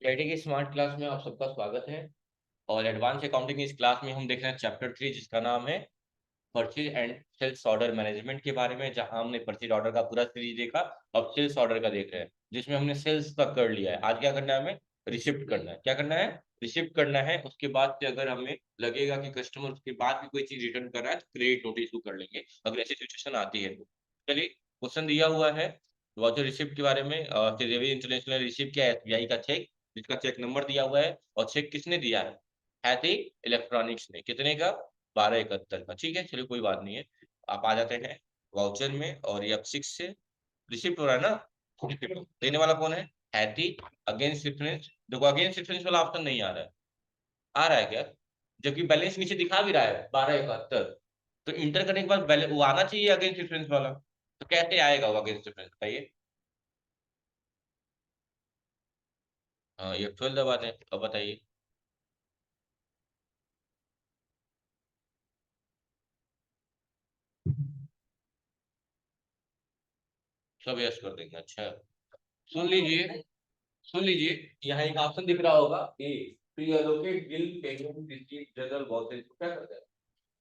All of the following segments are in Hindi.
कैटी की स्मार्ट क्लास में आप सबका स्वागत है। और एडवांस अकाउंटिंग इस क्लास में हम देख रहे हैं चैप्टर 3, जिसका नाम है purchase and sales order management के बारे में। जहां हमने परचेज ऑर्डर का पूरा सीरीज देखा, अब सेल्स ऑर्डर का देख रहे हैं, जिसमें हमने सेल्स तक कर लिया है। आज क्या करना है, हमें रिसिप्ट करना है। क्या करना है? रिसिप्ट करना है। उसके बाद से अगर हमें लगेगा कि कस्टमर उसके बाद भी कोई चीज रिटर्न कर रहा है, तो क्रेडिट नोट इशू कर लेंगे, अगर ऐसी सिचुएशन आती है तो। चलिए, क्वेश्चन दिया हुआ है वाउचर रिसिप्ट के बारे में। रेलवे इंटरनेशनल रिसिप्ट क्या है? एसबीआई का चेक, जिसका चेक नंबर दिया हुआ है। और चेक किसने दिया है? हैथी इलेक्ट्रॉनिक्स ने। कितने का? 1271 का। ठीक है, चलिए कोई बात नहीं है। आप आ जाते हैं वाउचर में, और ये अब 6 से रिसिप्ट हो रहा है ना। देने वाला कौन है? हैथी। अगेंस्ट रेफरेंस, देखो अगेंस्ट रेफरेंस वाला ऑप्शन नहीं आ रहा है। आ रहा है क्या? जबकि बैलेंस नीचे दिखा भी रहा है 1271। तो इंटर करने के बाद बैलेंस वो आना चाहिए अगेंस्ट रेफरेंस वाला। तो कैसे आएगा वो अगेंस्ट रेफरेंस, बताइए। हाँ, ये 12 दबा दें, अब बताइए। सब यस कर देंगे, अच्छा। सुन लीजिए, सुन लीजिए। यहाँ एक ऑप्शन दिख रहा होगा, a pre allocate bill payment receipt general voucher. क्या करते हैं?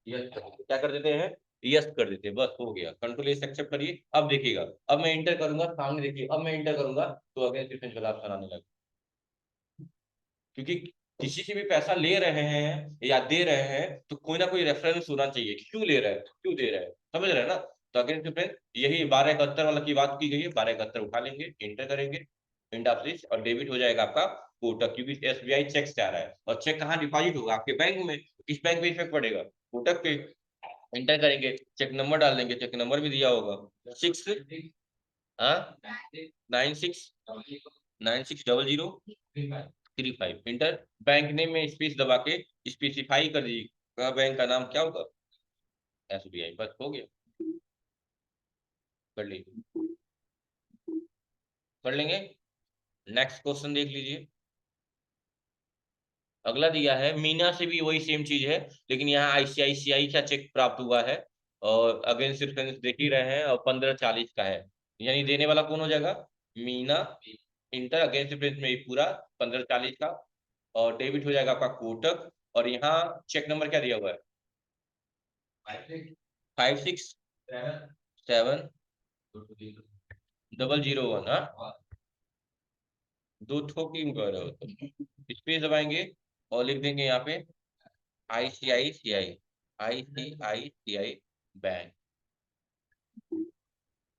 यस, क्या कर देते हैं? यस कर देते हैं, बस हो गया। कंट्रोल एस एक्सेप्ट करिए। अब देखिएगा, अब मैं इंटर करूंगा, सामने देखिए, अब मैं इंटर करूंगा तो अगेंस्ट डिफरेंस वाला ऑप्शन आने लगा। क्योंकि किसी से भी पैसा ले रहे हैं या दे रहे हैं, तो कोई ना कोई रेफरेंस होना चाहिए कि क्यों ले रहे हैं, क्यों दे रहे हैं। समझ रहे हैं ना? तो अगेंस्ट डिफरेंस यही 1271 वाला की बात की गई है। 1271 उठा लेंगे, इंटर करेंगे, इंड ऑफ दिस, और डेबिट हो जाएगा आपका कोटक, क्योंकि एसबीआई चेक से आ रहा है। और चेक कहाँ डिपॉजिट होगा? आपके बैंक में। किस बैंक में इफेक्ट पड़ेगा? कोटक पे। इंटर करेंगे, चेक नंबर डाल देंगे, चेक नंबर भी दिया होगा 6, हाँ, 96 960035। इंटर। बैंक नेम में स्पेस दबा के स्पेसिफाई कर दीजिए बैंक का नाम क्या होगा। एसबीआई, बस हो गया। कर लीजिए, कर लेंगे। नेक्स्ट क्वेश्चन देख लीजिए। अगला दिया है, मीना से भी वही सेम चीज है, लेकिन यहाँ आईसीआईसीआई का चेक प्राप्त हुआ है। और अगेंस्ट रेफरेंस देख ही रहे हैं, और 1540 का है। यानी देने वाला कौन हो जाएगा? मीना। इंटर अगेंस्ट रेफरेंस में ही पूरा 1540 का। और डेबिट हो जाएगा आपका कोटक। और यहाँ चेक नंबर क्या दिया हुआ है? 567001। हाँ, दो ठोक क्यों कह रहे हो तुम? स्पेस दबाएंगे और लिख देंगे यहाँ पे आईसीआईसीआई, आईसीआईसीआई बैंक।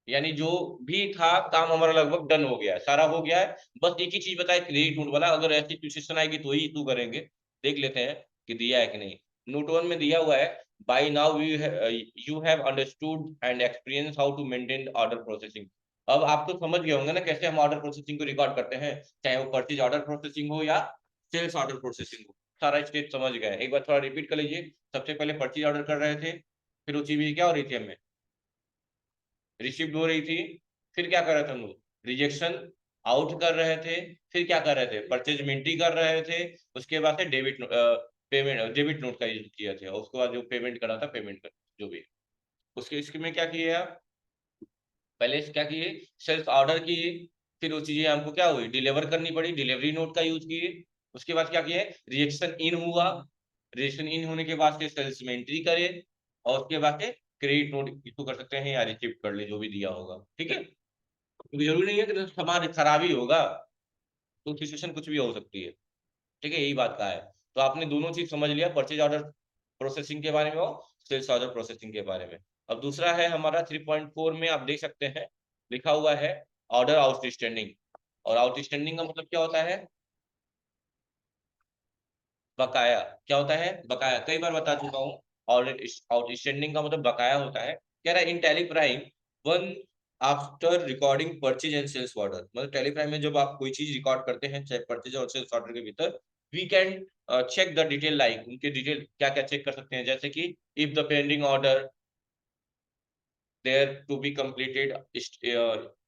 यानी जो भी था काम हमारा लगभग डन हो गया है, सारा हो गया है। बस एक ही चीज बताए, क्रेडिट नोट वाला। अगर ऐसी सिचुएशन आएगी तो ही तू करेंगे। देख लेते हैं कि दिया है कि नहीं। नोट 1 में दिया हुआ है, by now you have understood and experience how to maintain order processing. अब आप तो समझ गए होंगे ना कैसे हम ऑर्डर प्रोसेसिंग को रिकॉर्ड करते हैं, चाहे वो परचेज ऑर्डर प्रोसेसिंग हो या सेल्स ऑर्डर प्रोसेसिंग हो। सारा स्टेप समझ गए। एक बार थोड़ा रिपीट कर लीजिए। सबसे पहले परचेज ऑर्डर कर रहे थे, फिर वो चीज क्या हो रही थी हमें? रिसिप्ट हो रही थी। फिर क्या कर रहे थे हम लोग? रिजेक्शन आउट कर रहे थे। फिर क्या कर रहे थे? परचेज मिंटी कर रहे थे। उसके बाद से डेबिट पेमेंट, डेबिट नोट का यूज किया था। उसके बाद जो पेमेंट करा था, पेमेंट कर जो भी। उसके इसके में क्या किए आप? पहले क्या किए? सेल्फ ऑर्डर किए। फिर वो चीजें हमको क्या हुई? डिलीवर करनी पड़ी, डिलीवरी नोट का यूज किए। उसके बाद क्या किए? रिजेक्शन इन हुआ। रिजेक्शन इन होने के बाद से सेल्स में एंट्री करे। और उसके बाद से क्रेडिट नोट इशू कर सकते हैं या रिसिप्ट कर ले, जो भी दिया होगा। ठीक है, क्योंकि जरूरी नहीं है कि सामान खराब ही होगा, तो सिचुएशन कुछ भी हो सकती है। ठीक है, यही बात का है। तो आपने दोनों चीज समझ लिया, परचेज ऑर्डर प्रोसेसिंग के बारे में और सेल्स ऑर्डर प्रोसेसिंग के बारे में। अब दूसरा है हमारा 3.4 में, आप देख सकते हैं लिखा हुआ है ऑर्डर आउटस्टैंडिंग। और आउटस्टैंडिंग का मतलब क्या होता है? बकाया। क्या होता है? बकाया। कई बार बता चुका हूँ। और आउटस्टैंडिंग का मतलब बकाया होता है। कह रहा है in Tally Prime one after recording purchase and sales order. मतलब टैली प्राइम में जब आप कोई चीज रिकॉर्ड करते हैं, चाहे परचेज और सेल्स ऑर्डर के भीतर, we can check the detail. Like उनके डिटेल क्या क्या चेक कर सकते हैं, जैसे कि if the pending order there to be completed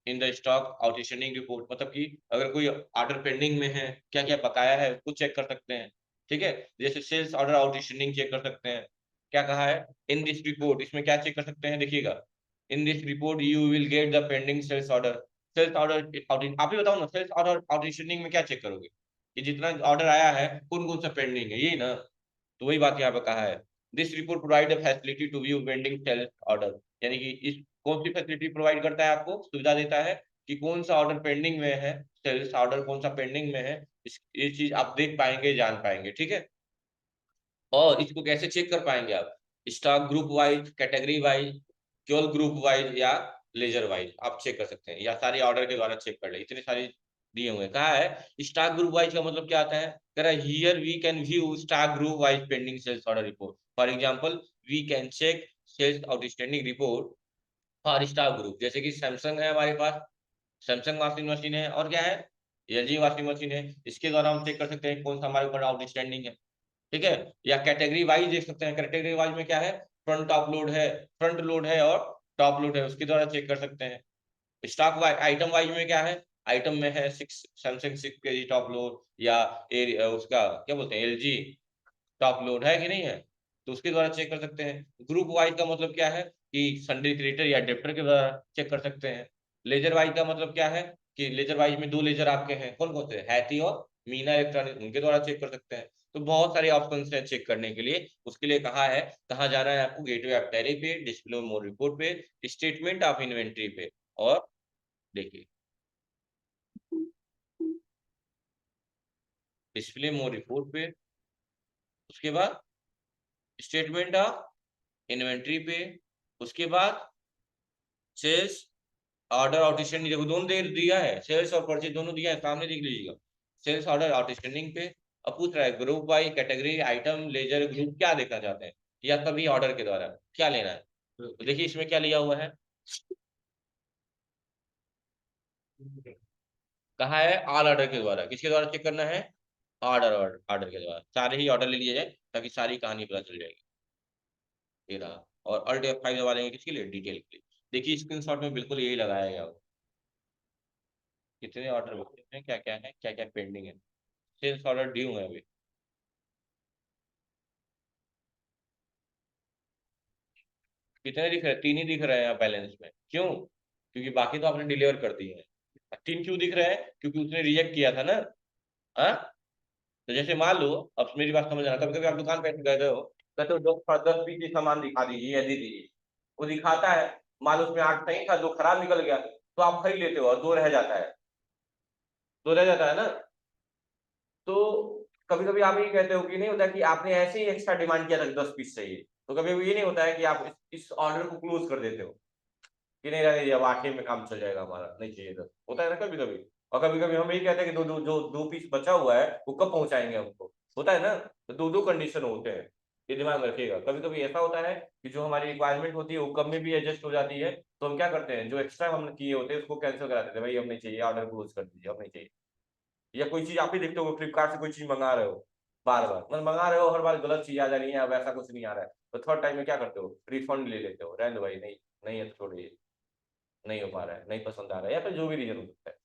in the stock outstanding report. मतलब कि अगर कोई ऑर्डर पेंडिंग में है, क्या क्या बकाया है, उसको चेक कर सकते हैं। ठीक है, जैसे सेल्स ऑर्डर आउटस्टैंडिंग चेक कर सकते हैं। क्या कहा है? इन दिस रिपोर्ट, इसमें क्या चेक कर सकते हैं, देखिएगा। In this report you will get the pending sales order. Sales order, आप ही बताओ ना, सेल्स ऑर्डर आउटस्टैंडिंग में क्या चेक करोगे? कि जितना ऑर्डर आया है कौन कौन सा पेंडिंग है, यही ना। तो वही बात यहाँ पे कहा है, this report provide a facility to view pending sales order, यानी कि इस कौन सी फैसिलिटी प्रोवाइड करता है, आपको सुविधा देता है कि कौन सा ऑर्डर पेंडिंग में है, सेल्स ऑर्डर कौन सा पेंडिंग में है, ये चीज आप देख पाएंगे, जान पाएंगे, ठीक है। और इसको कैसे चेक कर पाएंगे आप, stock group wise, category wise, केवल ग्रुप वाइज या लेजर वाइज आप चेक कर सकते हैं, या सारी ऑर्डर के द्वारा चेक कर ले, इतने सारे दिए हुए हैं। कहा है स्टॉक ग्रुप वाइज का मतलब क्या आता है, कह रहा है here we can view stock group wise pending sales order report, for example we can check sales outstanding report for stock group, जैसे कि सैमसंग है हमारे पास, सैमसंग वॉशिंग मशीन है, और क्या है, एलजी वॉशिंग मशीन है, इसके द्वारा हम चेक कर सकते हैं कौन सा हमारे ऊपर आउटस्टैंडिंग है, ठीक है। या कैटेगरी वाइज देख सकते हैं, कैटेगरी वाइज में क्या है, फ्रंट टॉप लोड है, फ्रंट लोड है और टॉप लोड है, उसके द्वारा चेक कर सकते हैं। स्टॉक वाइज, आइटम वाइज में क्या है, आइटम में है 6 सैमसंग 6 kg टॉप लोड, या उसका क्या बोलते हैं एलजी टॉप लोड है कि नहीं है, तो उसके द्वारा चेक कर सकते हैं। ग्रुप वाइज का मतलब क्या है कि सन्ड्री क्रेडिटर या डेप्टर के द्वारा चेक कर सकते हैं। लेजर वाइज का मतलब क्या है कि लेजर वाइज में 2 लेजर आपके हैं, कौन कौन से, हैथी और मीना इलेक्ट्रॉनिक, उनके द्वारा चेक कर सकते हैं। तो बहुत सारे ऑप्शन हैं चेक करने के लिए, उसके लिए कहा है कहाँ जाना है आपको, गेटवे ऑफ टैली पे, डिस्प्ले मोर रिपोर्ट पे, स्टेटमेंट ऑफ इन्वेंट्री पे, और देखिए डिस्प्ले मोर रिपोर्ट पे, उसके बाद स्टेटमेंट ऑफ इन्वेंट्री पे, उसके बाद सेल्स ऑर्डर आउटस्टैंडिंग, देखो दोनों दे दिया है, सेल्स और परचेज दोनों दिया है, सामने देख लीजिएगा, सेल्स ऑर्डर आउटस्टैंडिंग पे। अब पूछ रहा है group wise, category, item, ledger, group क्या देखना चाहते हैं, या सभी ऑर्डर के द्वारा क्या लेना है, तो देखिए इसमें क्या लिया हुआ है, कहा है ऑल ऑर्डर के द्वारा, किसके द्वारा चेक करना है, ऑर्डर ऑर्डर के द्वारा, सारे ही ऑर्डर ले लिए जाए ताकि सारी कहानी पता चल जाएगी। ये रहा, और अल्ट F5 दबा देंगे किसके लिए, डिटेल के लिए। देखिए स्क्रीनशॉट में बिल्कुल यही लगाया गया होगा, कितने ऑर्डर बचे हैं, क्या क्या है, क्या क्या पेंडिंग है, सेल्स ऑर्डर ड्यू है अभी, कितने दिख रहे हैं, 3 ही दिख रहे हैं यहाँ बैलेंस में, क्यों, क्योंकि बाकी तो आपने डिलीवर कर दिए हैं। 3 क्यों दिख रहे हैं, क्योंकि उसने रिजेक्ट किया था ना। हाँ, तो जैसे मान लो, अब मेरी बात समझ आना, कभी कभी आप दुकान पे गए हो, कहते हो 10 पीस सामान दिखा दीजिए या दे दीजिए, वो दिखाता है, मान लो उसमें 8 सही था, 2 खराब निकल गया, तो आप खरीद लेते हो और 2 रह जाता है, 2 रह जाता है ना। तो कभी कभी आप ये कहते हो कि नहीं होता कि आपने ऐसे ही एक्स्ट्रा डिमांड किया था 10 पीस चाहिए, तो कभी कभी ये नहीं होता है कि आप इस ऑर्डर को क्लोज कर देते हो कि नहीं रहने दीजिए, अब 8 ही में काम चल जाएगा हमारा, नहीं चाहिए 10, होता है ना कभी कभी। और कभी कभी हम यही कहते हैं कि दो पीस बचा हुआ है वो कब पहुंचाएंगे हमको, होता है ना। तो दो दो कंडीशन होते हैं, ये दिमाग में रखिएगा। कभी कभी ऐसा होता है कि जो हमारी रिक्वायरमेंट होती है वो कम में भी एडजस्ट हो जाती है, तो हम क्या करते हैं, जो एक्स्ट्रा हमने किए होते हैं उसको कैंसिल करा देते हैं, भाई अब नहीं चाहिए, ऑर्डर क्लोज कर दीजिए, अब नहीं चाहिए। या कोई चीज आप ही देखते हो फ्लिपकार्ट से कोई चीज मंगा रहे हो, बार बार मतलब मंगा रहे हो, हर बार गलत चीज आ जा रही है, अब ऐसा कुछ नहीं आ रहा है, तो थर्ड टाइम में क्या करते हो, रिफंड ले लेते हो, रहने दो भाई, नहीं नहीं है तो छोड़िए, नहीं हो पा रहा है, नहीं पसंद आ रहा है, या फिर जो भी रीजन हो सकता है।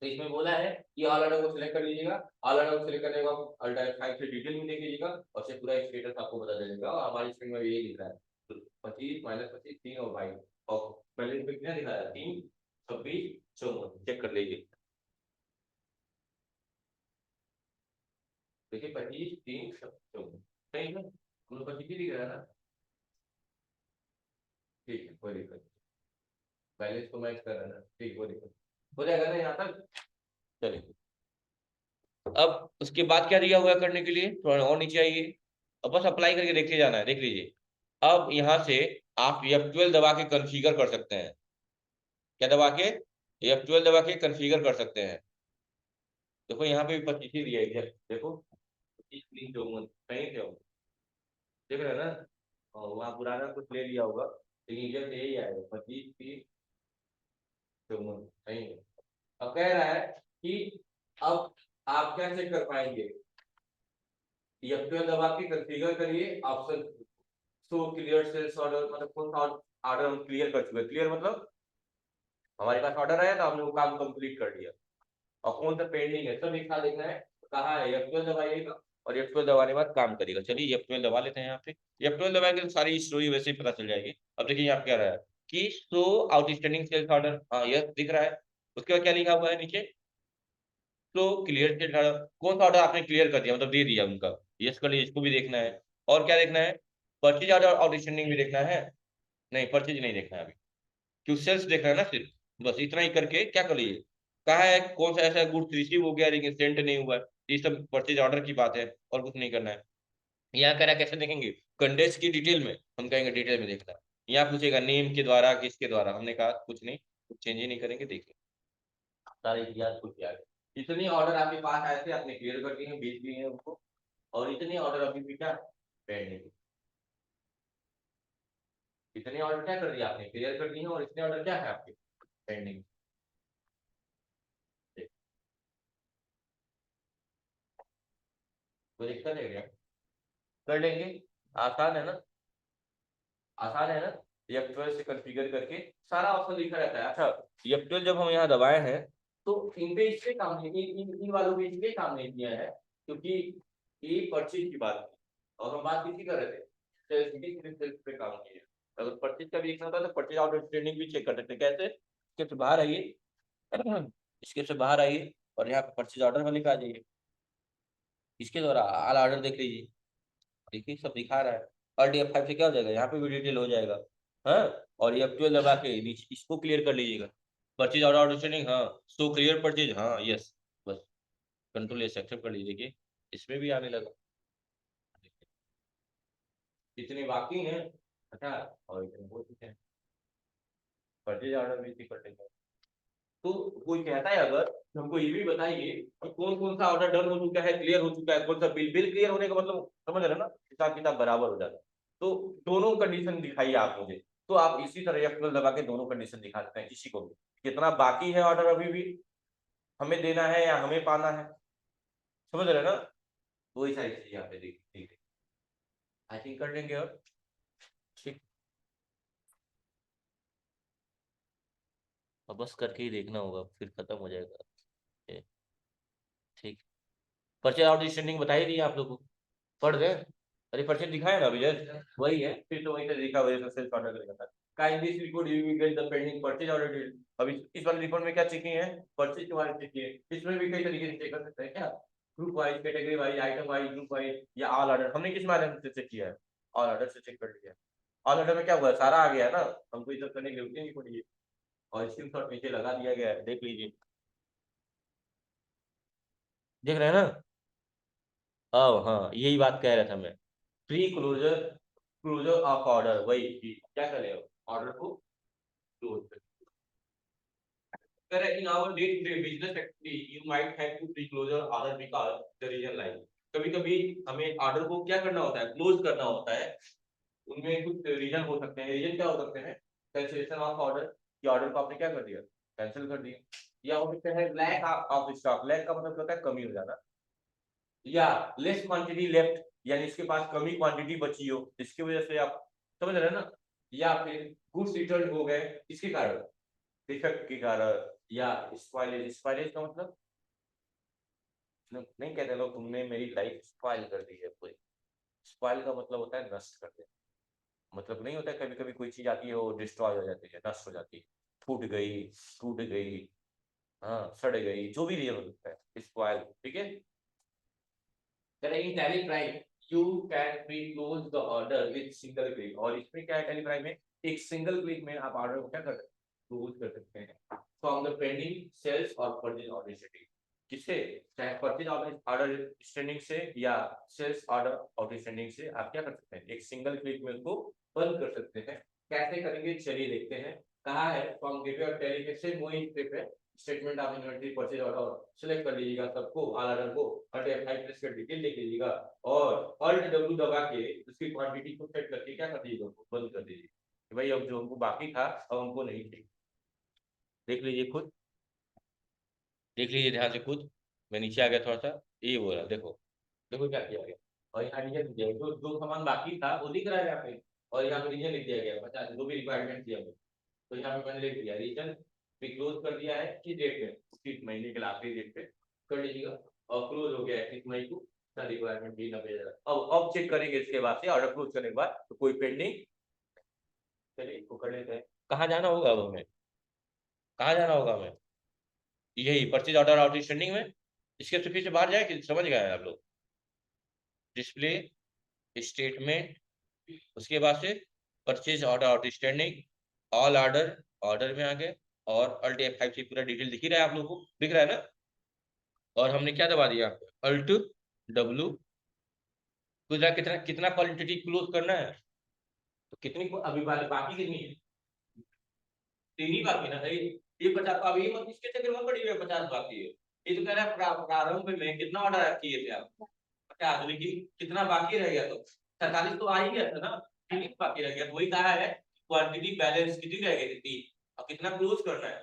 तो इसमें बोला है कि ऑल ऑर्डर को सिलेक्ट कर लीजिएगा, ऑल ऑर्डर को सिलेक्ट करने के बाद अल्टर 5 से डिटेल में देख लीजिएगा, और से पूरा स्टेटस आपको बता देगा, और हमारी स्क्रीन में यही दिख रहा है, 25 -25 3 और 22, और बैलेंस पे कितना दिखा रहा है, 3 26 54, चेक कर लीजिए, देखिए 25 3 54 सही है, हम लोग 25 ही दिख रहा है ना, ठीक है कोई दिक्कत नहीं, बैलेंस को मैच कर रहा है ना, ठीक कोई दिक्कत नहीं। हो जाएगा ना यहाँ तक, चलिए। अब उसके बाद क्या दिया हुआ है करने के लिए, थोड़ा और नीचे आइए, अब बस अप्लाई करके देखे जाना है, देख लीजिए। अब यहाँ से आप F12 दबा के कॉन्फ़िगर कर सकते हैं, क्या दबा के, F12 दबा के कॉन्फ़िगर कर सकते हैं। देखो यहाँ पे भी 25 ही दिया है, देखो 25 3 54 सही थे वो, देख रहे हैं ना, और वहाँ पुराना कुछ ले लिया होगा, लेकिन एग्जैक्ट यही आएगा 25 3 54 सही है। अब कह रहा है कि अब आप क्या चेक कर पाएंगे, F12 दबा के कॉन्फ़िगर करिए, option show clear sales order, मतलब कौन सा ऑर्डर हम क्लियर कर चुके हैं, क्लियर मतलब हमारे पास ऑर्डर आया तो हमने वो काम कंप्लीट कर दिया, और कौन सा पेंडिंग है सब एक साथ देखना है, तो कहा है F12 दबाइएगा, और F12 दबाने के बाद काम करिएगा। चलिए F12 दबा लेते हैं, यहाँ पे F12 दबाएंगे तो सारी स्टोरी वैसे ही पता चल जाएगी। अब देखिए यहाँ पे क्या रहा है कि शो आउटस्टैंडिंग सेल्स ऑर्डर, हाँ यह दिख रहा है, उसके बाद क्या लिखा हुआ है नीचे, तो क्लियर के कौन सा ऑर्डर आपने क्लियर कर दिया, मतलब दे दिया उनका, यस कर लीजिए, इसको भी देखना है। और क्या देखना है, परचेज ऑर्डर आउटस्टैंडिंग भी देखना है, नहीं परचेज नहीं देखना है अभी, क्यों सेल्स देखना है ना सिर्फ, बस इतना ही करके क्या कर लीजिए। कहा है कौन सा ऐसा गुड्स रिसीव हो गया लेकिन सेंड नहीं हुआ है, ये सब परचेज ऑर्डर की बात है और कुछ नहीं करना है। यहाँ कह रहा है कैसे देखेंगे, कंडेंस की डिटेल में, हम कहेंगे डिटेल में देखना है। यहाँ पूछेगा नेम के द्वारा किसके द्वारा, हमने कहा कुछ नहीं, कुछ चेंज ही नहीं करेंगे, देखिए सारे इतिहास कुछ याद है। इतने ऑर्डर आपके पास आए थे, आपने क्लियर कर दिए हैं, भेज दिए हैं उनको, और इतने ऑर्डर अभी भी क्या पेंडिंग, इतने ऑर्डर क्या कर दिया आपने, क्लियर कर दिए हैं, और इतने ऑर्डर क्या है आपके पेंडिंग। कोई दिक्कत है क्या, कर लेंगे, आसान है ना, आसान है ना। F12 से कॉन्फ़िगर करके सारा ऑप्शन लिखा रहता है। अच्छा F12 जब हम यहाँ दबाए हैं तो इन पे इसलिए काम नहीं, इन वालों पे इसलिए काम नहीं किया है क्योंकि ये परचेज की बात थी और हम बात किसी कर रहे थे, सेल्स पे काम किए। अगर परचेज का भी देखना होता तो परचेज ऑर्डर ट्रेंडिंग भी चेक कर सकते, कैसे, इसके से बाहर आइए, इसके से बाहर आइए और यहाँ पे परचेज ऑर्डर में लिखा जाइए, इसके द्वारा ऑल ऑर्डर देख लीजिए, देखिए सब दिखा रहा है। और DF5 से क्या हो जाएगा, यहाँ पे भी डिटेल हो जाएगा। हाँ, और ये F12 दबा के नीचे इसको क्लियर कर लीजिएगा, परचेज ऑर्डर आउटस्टैंडिंग, हाँ सो क्लियर परचेज, हाँ यस, बस कंट्रोल एस एक्सेप्ट कर लीजिए, देखिए इसमें भी आने लगा, इतने बाकी हैं। अच्छा, और इतने हो चुके हैं, परचेज ऑर्डर भी कर लेंगे। तो कोई कहता है अगर तो हमको ये भी बताइए कि कौन कौन सा ऑर्डर डन हो चुका है, क्लियर हो चुका है, कौन सा बिल क्लियर होने का मतलब समझ रहे हैं ना, हिसाब किताब बराबर हो जाता है। तो दोनों कंडीशन दिखाइए आप मुझे, तो आप इसी तरह F12 दबा के दोनों कंडीशन दिखा सकते हैं किसी को भी, कितना बाकी है ऑर्डर अभी भी हमें देना है या हमें पाना है, समझ रहे हैं ना। वही सारी चीज यहाँ पे देखिए, आई थिंक कर लेंगे, और ठीक, और बस करके ही देखना होगा फिर खत्म हो जाएगा ये, ठीक। परचेज ऑर्डर स्टैंडिंग बताई दी आप लोगों को, पढ़ गए, अरे परचेज दिखाया ना अभी जस्ट, वही है, फिर तो वही से लिखा हुआ है सेल्स ऑर्डर करेगा था। Kindly this report you will get the pending purchase order detail. अभी इस वाले रिपोर्ट में क्या चेकिंग है, परचेज के बारे में चेकिंग है, इसमें भी कई तरीके से चेक कर सकते हैं क्या, group wise, category wise, item wise, group wise, या ऑल ऑर्डर, हमने किस माध्यम से चेक किया है, ऑल ऑर्डर से चेक कर लिया। ऑल ऑर्डर में क्या हुआ है, सारा आ गया है ना, हमको इधर करने की जरूरत नहीं पड़ी है, और स्क्रीनशॉट नीचे लगा दिया गया है, देख लीजिए, देख रहे हैं ना। अब हाँ यही बात कह रहा था मैं, pre closure, closure of order, वही कि क्या करें, ऑर्डर को क्लोज कर। In our day-to-day business activity, you might have to pre-close your order because the reason line. कभी कभी हमें ऑर्डर को क्या करना होता है, क्लोज करना होता है, उनमें कुछ रीजन हो सकते हैं, रीजन क्या हो सकते हैं, कैंसिलेशन ऑफ ऑर्डर, कि ऑर्डर को आपने क्या कर दिया, कैंसिल कर दिया, या हो सकता है लैक ऑफ स्टॉक, लैक का मतलब होता है कमी हो जाना, या लेस क्वांटिटी लेफ्ट, यानी इसके पास कमी क्वांटिटी बची हो इसकी वजह से आप, समझ रहे हैं ना, या फिर गुड्स रिटर्न हो गए इसके कारण, डिफेक्ट के कारण, या स्पॉइलेज, स्पॉइलेज का मतलब नहीं कहते लोग तुमने मेरी लाइफ स्पॉइल कर दी है पूरी, स्पॉइल का मतलब होता है नष्ट कर देना, मतलब नहीं होता है, कभी कभी कोई चीज आती है वो डिस्ट्रॉय हो जाती है, नष्ट हो जाती है, फूट गई, टूट गई, हाँ सड़ गई, जो भी रीजन हो सकता है स्पॉइल, ठीक है। Then in Tally Prime, you can pre-close the order with single click, और इसमें क्या है Tally Prime में, एक सिंगल क्लिक में आप ऑर्डर को क्या कर सकते हैं, क्लोज कर सकते हैं फ्रॉम द पेंडिंग सेल्स और परचेज ऑर्डर स्टेटिंग, किससे, चाहे परचेज ऑर्डर स्टैंडिंग से या सेल्स ऑर्डर ऑर्डर स्टैंडिंग से, आप क्या कर सकते हैं, एक सिंगल क्लिक में उसको बंद कर सकते हैं। कैसे करेंगे चलिए देखते हैं, कहा है फ्रॉम गेटवे ऑफ टैली के सेम वही स्टेप है, statement of inventory purchase order select कर लीजिएगा सबको, ऑल ऑर्डर को, अल्ट F5 प्रेस कर डिटेल लिख लीजिएगा, और अल्ट W दबा के उसकी क्वांटिटी को सेट करके क्या कर दीजिएगा, बंद कर दीजिए कि भाई अब जो हमको बाकी था अब हमको नहीं चाहिए, देख लीजिए खुद, देख लीजिए ध्यान से खुद, मैं नीचे आ गया थोड़ा सा, ये बोला देखो, देखो क्या किया गया, और यहाँ नीचे जो जो सामान बाकी था वो दिख रहा है यहाँ पे, और यहाँ पे रीजन लिख दिया गया 50 जो भी रिक्वायरमेंट थी हमें, तो यहाँ पे मैंने लिख दिया रीजन भी क्लोज कर दिया है किस डेट पे, उसी महीने के आखिरी डेट पे कर लीजिएगा, और क्लोज हो गया है 31 मई को, रिक्वायरमेंट भी 90,000। अब चेक करेंगे इसके बाद से ऑर्डर क्लोज करने के बाद तो कोई पेंडिंग, चलिए इसको कर लेते हैं, कहाँ जाना होगा अब हमें, कहाँ जाना होगा हमें, यही परचेज ऑर्डर आउटस्टैंडिंग में, इसके तो फिर से बाहर जाए कि समझ गए आप लोग। डिस्प्ले स्टेटमेंट, उसके बाद से purchase order outstanding, all order, order में आ गए, और अल्ट F5 से पूरा डिटेल दिख ही रहा है आप लोगों को, दिख रहा है ना। और हमने क्या दबा दिया, अल्ट W, कितना कितना कितना क्वालिटी क्लोज करना है, तो कितनी अभी बाकी कितनी है, 3 ही बाकी ना, सही। ये 50, अब ये मत इसके चक्कर में पड़ी हुई है, 50 बाकी है। ये तो कह रहा है प्रारंभ में कितना ऑर्डर किए थे आप, 50, लेकिन कितना बाकी रह गया, तो 47 तो आ ही गया था ना, 3 ही बाकी रह गया, तो वही कहा है क्वांटिटी बैलेंस कितनी रह गई थी, 3, अब कितना क्लोज करना है,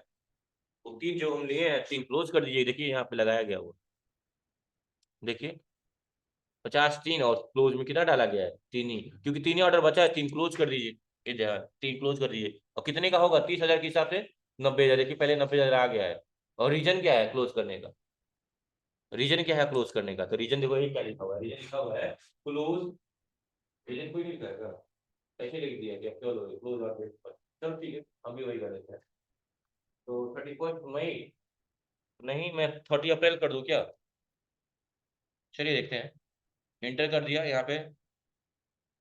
तो 3 जो हम लिए हैं 3 क्लोज कर दीजिए, देखिए यहाँ पे लगाया गया वो, देखिए 50 3, और क्लोज में कितना डाला गया है, 3 ही, क्योंकि 3 ही ऑर्डर बचा है, 3 क्लोज कर दीजिए, ये जगह 3 क्लोज कर दीजिए, और कितने का होगा, 30,000 के हिसाब से 90,000, देखिए पहले 90,000 आ गया है। और रीजन क्या है क्लोज करने का, रीजन क्या है क्लोज करने का, तो रीजन देखो ये क्या लिखा हुआ है, रीजन लिखा हुआ है क्लोज, रीजन कोई नहीं करेगा, ऐसे लिख दिया क्या, चलो क्लोज और डेट पर, चलो ठीक है, हम भी वही कर देते हैं। तो 31 मई, नहीं मैं 30 अप्रैल कर दूं क्या, चलिए देखते हैं, इंटर कर दिया यहाँ पे,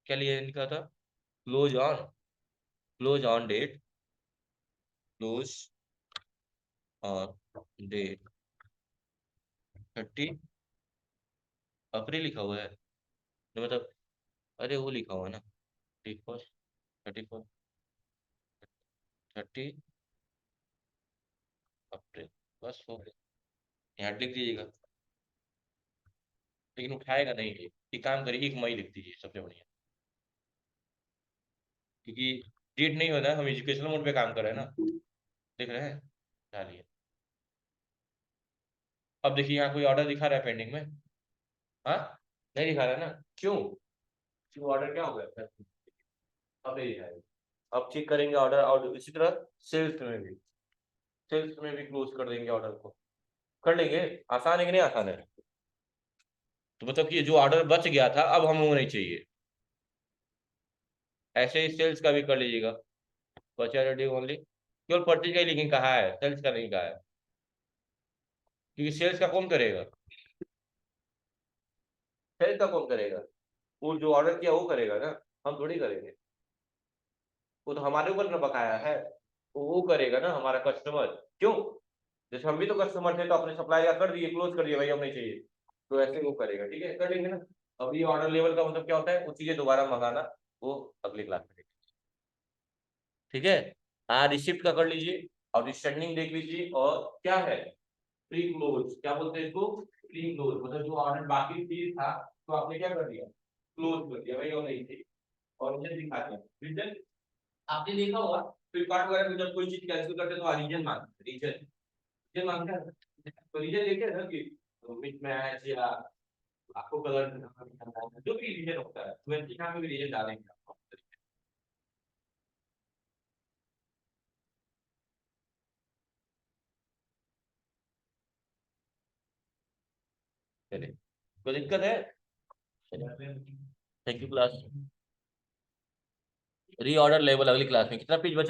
क्या लिए लिखा था, close on, close on date, close on date 30 April लिखा हुआ है, तो मतलब, अरे वो लिखा हुआ है ना, 31, 31, 30 अप्रैल, बस हो गया, यहाँ लिख दीजिएगा, लेकिन उठाएगा नहीं ये, एक काम करिए 1 मई लिख दीजिए, सबसे बढ़िया, क्योंकि डेट नहीं होता, हम एजुकेशनल मोड पे काम कर रहे हैं ना, देख रहे हैं, डालिए। अब देखिए यहाँ कोई ऑर्डर दिखा रहा है पेंडिंग में, हाँ, नहीं दिखा रहा है ना, क्यों, क्यों ऑर्डर क्या हो गया, अब नहीं दिखाएगा, अब चेक करेंगे ऑर्डर, और इसी तरह सेल्स में भी, सेल्स में भी क्लोज कर देंगे ऑर्डर को, कर लेंगे, आसान है कि नहीं आसान है, तो मतलब कि जो ऑर्डर बच गया था अब हम होना नहीं चाहिए, ऐसे ही सेल्स का भी कर लीजिएगा, बचा रेडी ओनली, केवल परचेज का ही लेकिन कहा है, सेल्स का नहीं कहा है, क्योंकि सेल्स का कौन करेगा, सेल्स का कौन करेगा, वो जो ऑर्डर किया वो करेगा ना, हम थोड़ी करेंगे, वो तो हमारे ऊपर ना बकाया है, तो वो करेगा ना हमारा कस्टमर, क्यों, जैसे हम भी तो कस्टमर थे, तो अपने सप्लाई का कर दिए, क्लोज कर दिए, भाई हम नहीं चाहिए, तो ऐसे वो करेगा, ठीक है, कर लेंगे ना। अब ये ऑर्डर लेवल का मतलब क्या होता है, वो चीजें दोबारा मंगाना, वो अगली क्लास में, ठीक है। हाँ, रिसिप्ट का कर लीजिए, और स्टैंडिंग देख लीजिए, और क्या है, प्री क्लोज, क्या बोलते हैं इसको, प्री क्लोज, मतलब जो ऑर्डर बाकी चीज था, तो आपने क्या कर दिया, क्लोज कर दिया, भाई वो नहीं थी, और मुझे दिखाते हैं रीजन, आपने देखा होगा फ्लिपकार्ट वगैरह में जब कोई चीज कैंसिल करते हैं तो रीजन मांगते हैं, रीजन, रीजन मांगते हैं, तो रीजन देखे ना कि मिस मैच, या आपको कलर जो भी रीजन होता है, ट्वेंटी का भी रीजन डालेंगे आपको, चलिए, कोई दिक्कत है, थैंक यू क्लास, री ऑर्डर लेवल अगली क्लास में कितना पेज बचा।